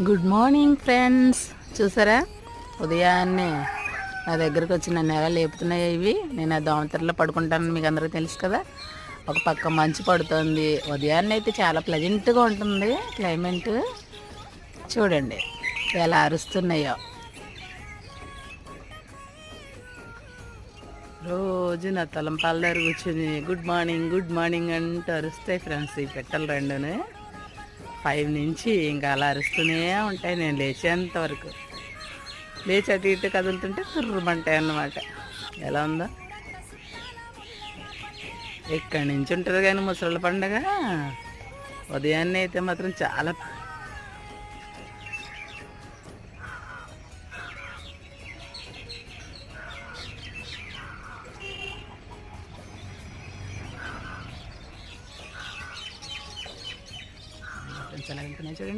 Good morning friends. చూసారా ఉదయాన్నే నా దగ్గరకు వచ్చి నన్ను ఎలా లేపుతున్నాయి ఇవి. నేను ఆ దోమతెరలో పడుకుంటానని మీకు అందరికీ తెలుసు కదా. ఒక పక్క మంచు పడుతుంది. ఉదయాన్నే అయితే చాలా ప్లెజెంట్గా ఉంటుంది క్లైమేట్. చూడండి ఎలా అరుస్తున్నాయో. రోజు నా తలంపాల దగ్గర కూర్చొని గుడ్ మార్నింగ్ అంటూ అరుస్తాయి ఫ్రెండ్స్ ఈ పెట్టలు రెండునే. 5 నుంచి ఇంకా అలా అరుస్తూనే ఉంటాయి నేను లేచేంత వరకు. లేచి అటు ఇటు కదులుతుంటే కుర్రమంటాయి అన్నమాట. ఎలా ఉందో. ఎక్కడి నుంచి ఉంటుంది కానీ ముసళ్ళ పండగ ఉదయాన్నే అయితే మాత్రం చాలా చూడండి.